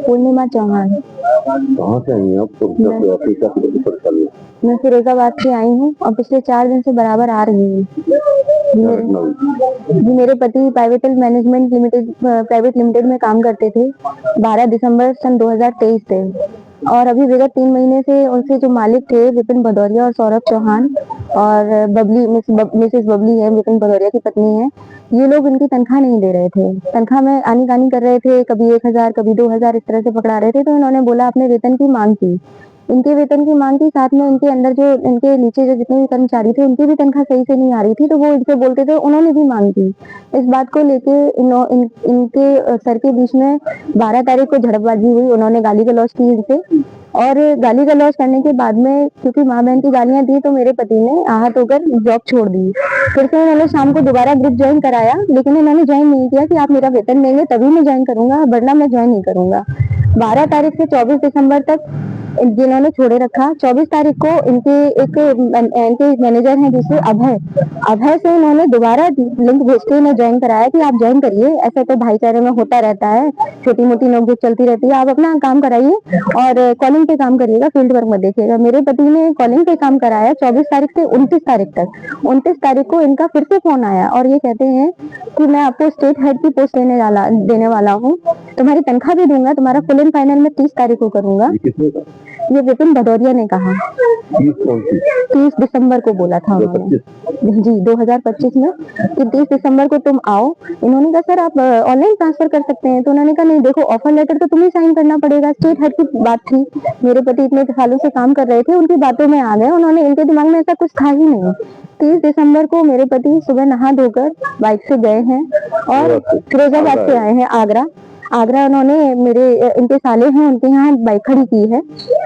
पूर्णिमा चौहान। कहाँ से आई हैं आप? तो जब ऑफिस का परेशानी? मैं फिरोजाबाद से आई हूँ और पिछले 4 दिन से बराबर आ रही हूँ। मेरे पति प्राइवेट लिमिटेड में काम करते थे। 12 दिसंबर सन 2023 से और अभी विगत 3 महीने से उनसे जो मालिक थे विपिन भदौरिया और सौरभ चौहान और मिसेस बबली है, विपिन भदौरिया की पत्नी है, ये लोग इनकी तनख्वाह नहीं दे रहे थे। तनख्वाह में आनी-कानी कर रहे थे, कभी 1000 कभी 2000 इस तरह से पकड़ा रहे थे। तो इन्होंने बोला अपने वेतन की मांग की। इनके वेतन की मांग की, साथ में इनके अंदर जो इनके नीचे जो जितने भी कर्मचारी थे उनकी भी तनख्वाह सही से नहीं आ रही थी, तो वो इनसे बोलते थे, उन्होंने भी मांग की। इस बात को लेके इनके सर के बीच में 12 तारीख को झड़पबाजी हुई। उन्होंने गाली गलौज की इनसे और गाली गलौज करने के बाद में क्योंकि माँ बहन की गालियां दी तो मेरे पति ने आहत होकर जॉब छोड़ दी। फिर से उन्होंने शाम को दोबारा ग्रुप ज्वाइन कराया, लेकिन इन्होंने ज्वाइन नहीं किया कि आप मेरा वेतन देंगे तभी मैं ज्वाइन करूंगा, वरना मैं ज्वाइन नहीं करूंगा। 12 तारीख से 24 दिसंबर तक जिन्होंने छोड़े रखा। 24 तारीख को इनके मैनेजर हैं दूसरे अभय से उन्होंने दोबारा लिंक भेज के इन्हें ज्वाइन कराया कि आप ज्वाइन करिए, ऐसा तो भाईचारे में होता रहता है, छोटी मोटी नोकझोंक चलती रहती है, आप अपना काम कराइए और कॉलिंग पे काम करिएगा, फील्ड वर्क मत देखिएगा। मेरे पति ने कॉलिंग पे काम कराया 24 तारीख से 29 तारीख तक। 29 तारीख को इनका फिर से फोन आया और ये कहते हैं कि मैं आपको स्टेट हेड की पोस्ट देने वाला हूँ, तुम्हारी तनख्वाह भी दूंगा, तुम्हारा फुल एंड फाइनल में 30 तारीख को करूंगा। ये विपिन भदौरिया ने कहा 30 दिसंबर को बोला था उन्होंने जी 2025 में कि 30 दिसंबर को तुम आओ। इन्होंने कहा सर आप ऑनलाइन ट्रांसफर कर सकते हैं, तो उन्होंने कहा नहीं देखो ऑफर लेटर तो तुम्हें साइन करना पड़ेगा। स्टेट हेड की बात थी, मेरे पति इतने सालों से काम कर रहे थे, उनकी बातों में आ गए, उन्होंने इनके दिमाग में ऐसा कुछ था ही नहीं। 30 दिसंबर को मेरे पति सुबह नहा धोकर बाइक से गए हैं और फिरोजाबाद से आए हैं आगरा उन्होंने इनके साले हैं उनके यहाँ बाइक खड़ी की है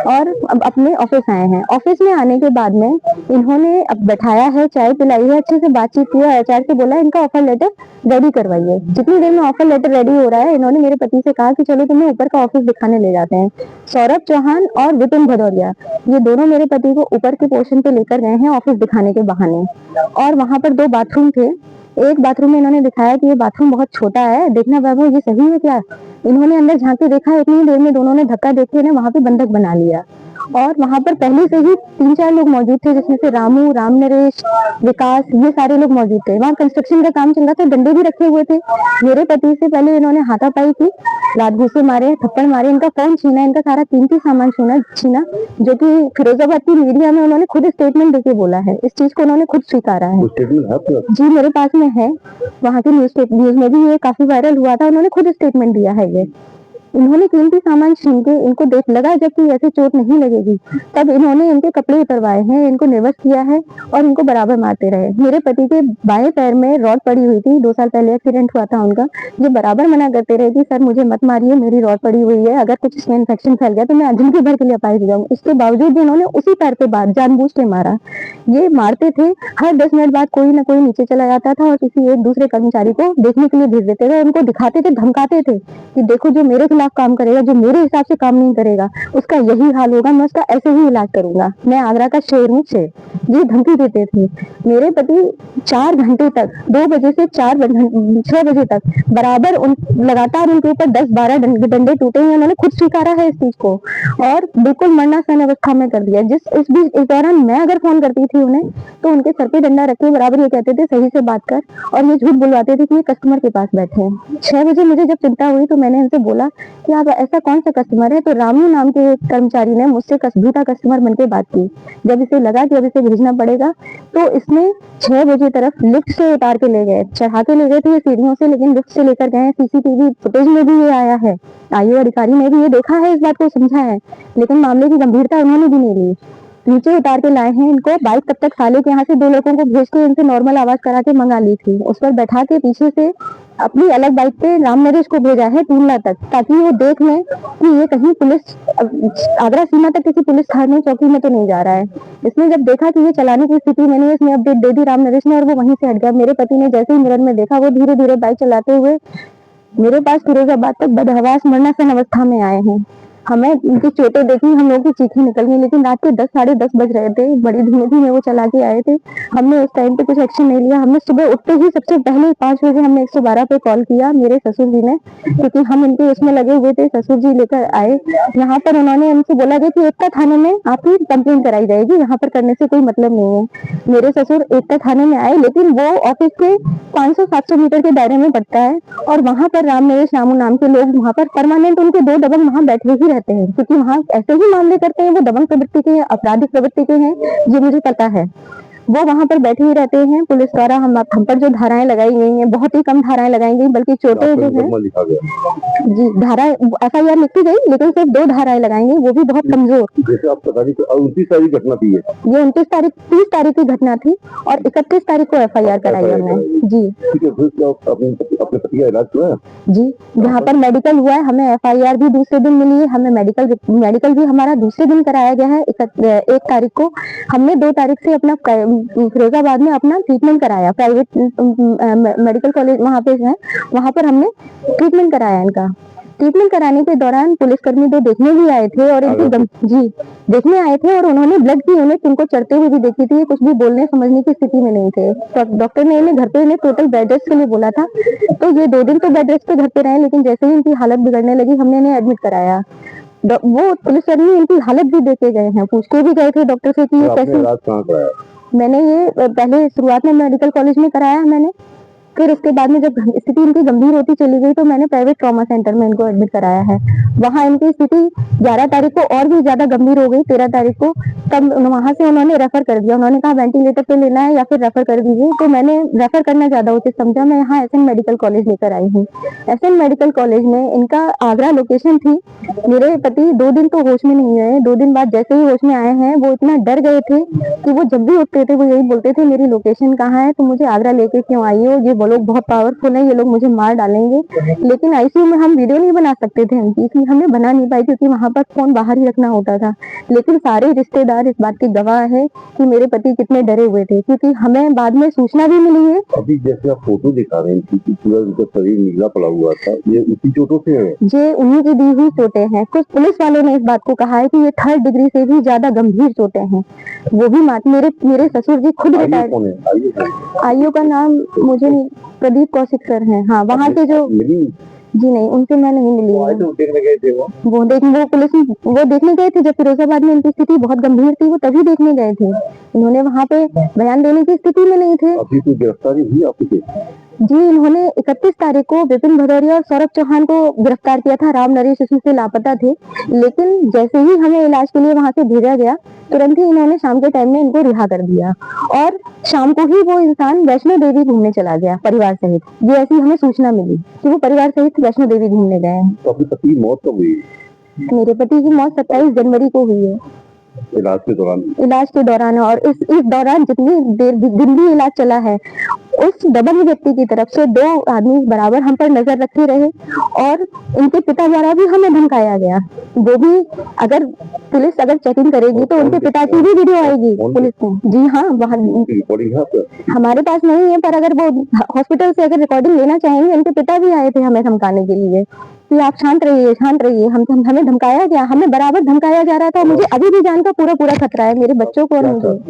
और अब अपने ऑफिस आए हैं। ऑफिस में आने के बाद में इन्होंने अब बैठाया है, चाय पिलाई है, अच्छे से बातचीत की है, एचआर से बोला इनका ऑफर लेटर रेडी करवाइए। जितनी देर में ऑफर लेटर रेडी हो रहा है इन्होंने मेरे पति से कहा कि चलो तुम्हें ऊपर का ऑफिस दिखाने ले जाते हैं। सौरभ चौहान और विपिन भदौरिया ये दोनों मेरे पति को ऊपर के पोर्शन पे लेकर गए हैं ऑफिस दिखाने के बहाने। और वहां पर 2 बाथरूम थे। एक बाथरूम में इन्होंने दिखाया कि ये बाथरूम बहुत छोटा है, देखना वैभव ये सही है क्या। इन्होंने अंदर झांक के देखा, इतनी देर में दोनों ने धक्का देके इन्हें वहां पे बंधक बना लिया और वहां पर पहले से ही 3-4 लोग मौजूद थे, जिसमें से रामू, राम नरेश, विकास, ये सारे लोग मौजूद थे। वहां कंस्ट्रक्शन का काम चल रहा था, डंडे भी रखे हुए थे। मेरे पति से पहले इन्होंने हाथापाई की, लात घूंसे मारे, थप्पड़ मारे, इनका फोन छीना, इनका सारा कीमती सामान छीना, जो कि फिरोजाबाद की मीडिया में उन्होंने खुद स्टेटमेंट देके बोला है। इस चीज को उन्होंने खुद स्वीकारा है जी, मेरे पास में है, वहाँ की न्यूज में भी ये काफी वायरल हुआ था, उन्होंने खुद स्टेटमेंट दिया है। ये इन्होंने कीमती सामान छीन के इनको देख लगा जबकि ऐसे चोट नहीं लगेगी, तब इन्होंने इनके कपड़े उतरवाए हैं, इनको निर्वस किया है और इनको बराबर मारते रहे। मेरे पति के बाएं पैर में रॉड पड़ी हुई थी, 2 साल पहले एक्सीडेंट हुआ था उनका। ये बराबर मना करते रहे कि सर मुझे मत मारिए, मेरी रॉड पड़ी हुई है, अगर कुछ इसमें इन्फेक्शन फैल गया तो मैं जिंदगी भर के लिए अपाहिज हो जाऊंगा। इसके बावजूद भी इन्होंने उसी पैर पे जानबूझ के मारा। ये मारते थे, हर 10 मिनट बाद कोई ना कोई नीचे चला जाता था और किसी एक दूसरे कर्मचारी को देखने के लिए भेज देते थे, उनको दिखाते थे, धमकाते थे कि देखो जो मेरे खिलाफ काम करेगा, जो मेरे हिसाब से काम नहीं करेगा, उसका यही हाल होगा, मैं उसका ऐसे ही इलाज करूंगा, मैं आगरा का शेर हूँ शेर। ये धमकी देते थे। मेरे पति 4 घंटे तक 2 बजे से 6 बजे तक बराबर लगातार उनके ऊपर 10-12 डंडे टूटे हैं। उन्होंने खुद स्वीकारा है इस चीज को और बिल्कुल मरणासन अवस्था में कर दिया। इस दौरान मैं अगर फोन करती थी उन्हें तो उनके सर पे डंडा रख के बराबर ये कहते थे सही से बात कर, और ये झूठ बुलवाते थे कि ये कस्टमर के पास बैठे हैं। 6 बजे मुझे जब चिंता हुई तो मैंने इनसे बोला कि आप ऐसा कौन सा कस्टमर है, तो रामू नाम के एक कर्मचारी ने मुझसे झूठा कस्टमर बनके बात की। जब इसे लगा कि अब इसे भेजना पड़ेगा तो इसने 6 बजे तरफ लिफ्ट से उतार के ले गए, चढ़ा के ले गए थे ये सीढ़ियों से, लेकिन लिफ्ट से लेकर गए। सीसीटीवी फुटेज में भी ये आया है, आईओ अधिकारी ने भी ये देखा है, इस बात को समझा है, लेकिन मामले की गंभीरता उन्होंने भी नहीं ली। नीचे उतार के लाए हैं इनको। बाइक तब तक साले के यहाँ से 2 लोगों को भेज के इनसे नॉर्मल आवाज करा के मंगा ली थी, उस पर बैठा के पीछे से अपनी अलग बाइक पे राम नरेश को भेजा है टूंडला तक, ताकि वो देख लें कि ये कहीं पुलिस आगरा सीमा तक किसी पुलिस थाने चौकी में तो नहीं जा रहा है। इसने जब देखा कि ये चलाने की स्थिति में नहीं है, इसने अपडेट दे दी राम नरेश ने और वो वहीं से हट गया। मेरे पति ने जैसे ही मिरर में देखा वो धीरे धीरे बाइक चलाते हुए मेरे पास फिरोजाबाद तक बदहवास मरणासन अवस्था में आए हैं। हमें उनकी चोटें देखी, हम लोगों की चीखें निकल गई, लेकिन रात के 10 साढ़े 10 बज रहे थे, बड़ी धीमे-धीमे वो चला के आए थे। हमने उस टाइम पे कुछ एक्शन नहीं लिया। हमने सुबह उठते ही सबसे पहले 5 बजे हमने 112 पे कॉल किया मेरे ससुर जी ने, क्योंकि हम इनके उसमें लगे हुए थे। ससुर जी लेकर आए, यहाँ पर उन्होंने हमसे बोला गया कि एकता थाने में आपकी कंप्लेंट कराई जाएगी, यहाँ पर करने से कोई मतलब नहीं है। मेरे ससुर एकता थाने में आए, लेकिन वो ऑफिस के 500-700 मीटर के दायरे में पड़ता है और वहाँ पर रामनरेश रामू नाम के लोग वहाँ पर परमानेंट उनके 2 दबंग वहाँ बैठे ही रहते हैं, क्योंकि वहाँ ऐसे ही मामले करते हैं। वो दबंग प्रवृत्ति के हैं, आपराधिक प्रवृत्ति के हैं, ये मुझे पता है। वो वहाँ पर बैठे ही रहते हैं। पुलिस द्वारा हम पर जो धाराएं लगाई गई हैं, बहुत ही कम धाराएं लगाई गई, बल्कि चोटें जो है लिखा गया जी धारा FIR लिखी गई, लेकिन सिर्फ 2 धाराएं लगाई गई, वो भी बहुत कमजोर। जैसे आप 29 तारीख घटना थी ये 30 तारीख की घटना थी और 31 तारीख को FIR कराई हमने जी। ठीक है, फिर क्या अपने पति का इलाज हुआ है जी, यहाँ पर मेडिकल हुआ है, हमें FIR भी दूसरे दिन मिली है, हमें मेडिकल भी हमारा दूसरे दिन कराया गया है। 1 तारीख को हमने 2 तारीख से अपना फिरोजाबाद में अपना ट्रीटमेंट कराया, प्राइवेट मेडिकल कॉलेज वहाँ पे है, वहाँ पर हमने ट्रीटमेंट कराया इनका। ट्रीटमेंट कराने के दौरान पुलिसकर्मी 2 देखने भी आए थे और इनकी जी देखने आए थे और उन्होंने ब्लड की यूनिट इनको चढ़ते हुए भी देखी थी। कुछ भी बोलने समझने की स्थिति में नहीं थे, तो डॉक्टर ने इन्हें घर पे टोटल बेड रेस्ट के लिए बोला था। तो ये 2 दिन तो बेड रेस्ट पे घर पे रहे, लेकिन जैसे ही इनकी हालत बिगड़ने लगी, हमने इन्हें एडमिट कराया। वो पुलिसकर्मी इनकी हालत भी देखे गए हैं, पूछ के भी गए थे डॉक्टर से कि ये कैसे। इलाज कहाँ कराया? मैंने ये पहले शुरुआत में मेडिकल कॉलेज में कराया मैंने, फिर उसके बाद में जब स्थिति इनकी गंभीर होती चली गई तो मैंने प्राइवेट ट्रॉमा सेंटर में इनको एडमिट कराया है। वहाँ इनकी स्थिति 11 तारीख को और भी ज्यादा गंभीर हो गई, 13 तारीख को, तब वहां से उन्होंने रेफर कर दिया। उन्होंने कहा वेंटिलेटर पे लेना है या फिर रेफर कर दीजिए, तो मैंने रेफर करना ज्यादा उचित समझा। मैं यहाँ SN मेडिकल कॉलेज लेकर आई हूँ। SN मेडिकल कॉलेज में इनका आगरा लोकेशन थी। मेरे पति 2 दिन तो होश में नहीं रहे, 2 दिन बाद जैसे ही होश में आए हैं, वो इतना डर गए थे कि वो जब भी उठते थे वो यही बोलते थे मेरी लोकेशन कहाँ है, तो मुझे आगरा लेके क्यों आई हो, ये लोग बहुत पावरफुल है, ये लोग मुझे मार डालेंगे। लेकिन ICU में हम वीडियो नहीं बना सकते थे उनकी, इसलिए हमने बना नहीं पाई, क्योंकि वहां पर फोन बाहर ही रखना होता था। लेकिन सारे रिश्तेदार इस बात के गवाह है कि मेरे पति कितने डरे हुए थे, क्योंकि हमें बाद में सूचना भी मिली है। अभी जैसे आप फोटो दिखा रहे हैं कि पूरा उनका शरीर नीला पड़ा हुआ था, ये उसी चोटों से है? ये उन्हीं की दी हुई चोटें हैं। कुछ पुलिस वालों ने इस बात को कहा है कि ये 3rd डिग्री से भी ज्यादा गंभीर चोटें हैं। वो भी मेरे ससुर जी खुद बताए। IU का नाम मुझे प्रदीप कौशिक सर हैं। हाँ, वहाँ के जो जी नहीं, उनसे मैं नहीं मिली हूँ। तो देखने गए थे वो पुलिस वो देखने गए थे जब फिरोजाबाद में इनकी स्थिति बहुत गंभीर थी, वो तभी देखने गए थे। उन्होंने वहाँ पे बयान देने की स्थिति में नहीं थे। अभी कोई गिरफ्तारी हुई आपकी? जी, इन्होंने 31 तारीख को विपिन भदौरिया और सौरभ चौहान को गिरफ्तार किया था। राम नरेश इसमें से लापता थे, लेकिन जैसे ही हमें इलाज के लिए वहां से भेजा गया, तुरंत ही इन्होंने शाम के टाइम में इनको रिहा कर दिया और शाम को ही वो इंसान वैष्णो देवी घूमने चला गया परिवार सहित। ये ऐसी हमें सूचना मिली कि वो परिवार सहित वैष्णो देवी घूमने गए हैं। तो अपनी पति की मौत कब हुई? मेरे पति की मौत 27 जनवरी को हुई है। इलाज के दौरान और इस दौरान जितनी देर दिन भी इलाज चला है, उस दबंग व्यक्ति की तरफ से 2 आदमी बराबर हम पर नजर रखे रहे और इनके पिता द्वारा भी हमें धमकाया गया। वो भी पुलिस अगर चेकिंग करेगी तो उनके पिता की भी वीडियो आएगी पुलिस में। जी हाँ, वहाँ हमारे पास नहीं है, पर अगर वो हॉस्पिटल से अगर रिकॉर्डिंग लेना चाहेंगे, उनके पिता भी आए थे हमें धमकाने के लिए कि आप शांत रहिए। हमें धमकाया गया, हमें बराबर धमकाया जा रहा था। मुझे अभी भी जान का पूरा खतरा है, मेरे बच्चों को और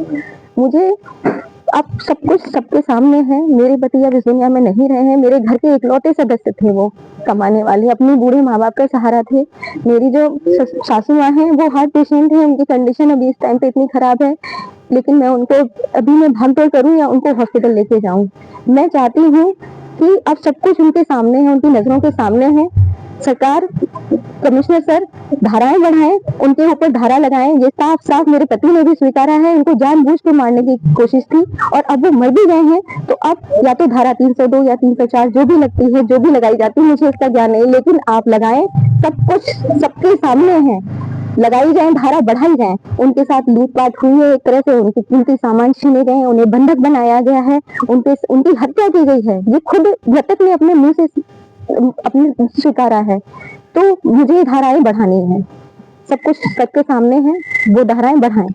मुझे अब सब कुछ सबके सामने है। मेरे पति अब इस दुनिया में नहीं रहे हैं। मेरे घर के इकलौते सदस्य थे वो, कमाने वाले, अपने बूढ़े माँ बाप का सहारा थे। मेरी जो सासू माँ है वो हार्ट पेशेंट है, उनकी कंडीशन अभी इस टाइम पे इतनी खराब है, लेकिन मैं उनको अभी मैं भागदौड़ करूँ या उनको हॉस्पिटल लेके जाऊँ। मैं चाहती हूँ कि अब सब कुछ उनके सामने है, उनकी नजरों के सामने है। सरकार, कमिश्नर सर धाराएं बढ़ाएं, उनके ऊपर धारा लगाएं। ये साफ मेरे पति ने भी स्वीकारा है, इनको जानबूझ के मारने की कोशिश थी और अब वो मर भी गए हैं, तो अब या तो धारा 302 या 304 जो भी लगती है, जो भी लगाई जाती है, मुझे इसका ज्ञान नहीं, लेकिन आप लगाएं। सब कुछ सबके सामने है, लगाई जाए, धारा बढ़ाई जाए। उनके साथ लूटपाट हुई है, एक तरह से उनके कीमती सामान छीने गए, उन्हें बंधक बनाया गया है, उनकी हत्या की गई है। ये खुद मृतक ने अपने मुंह से अपने स्वीकारा है। तो मुझे धाराएं बढ़ानी है, सब कुछ सबके सामने है, वो धाराएं बढ़ाएं,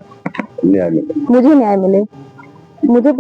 मुझे न्याय मिले। मुझे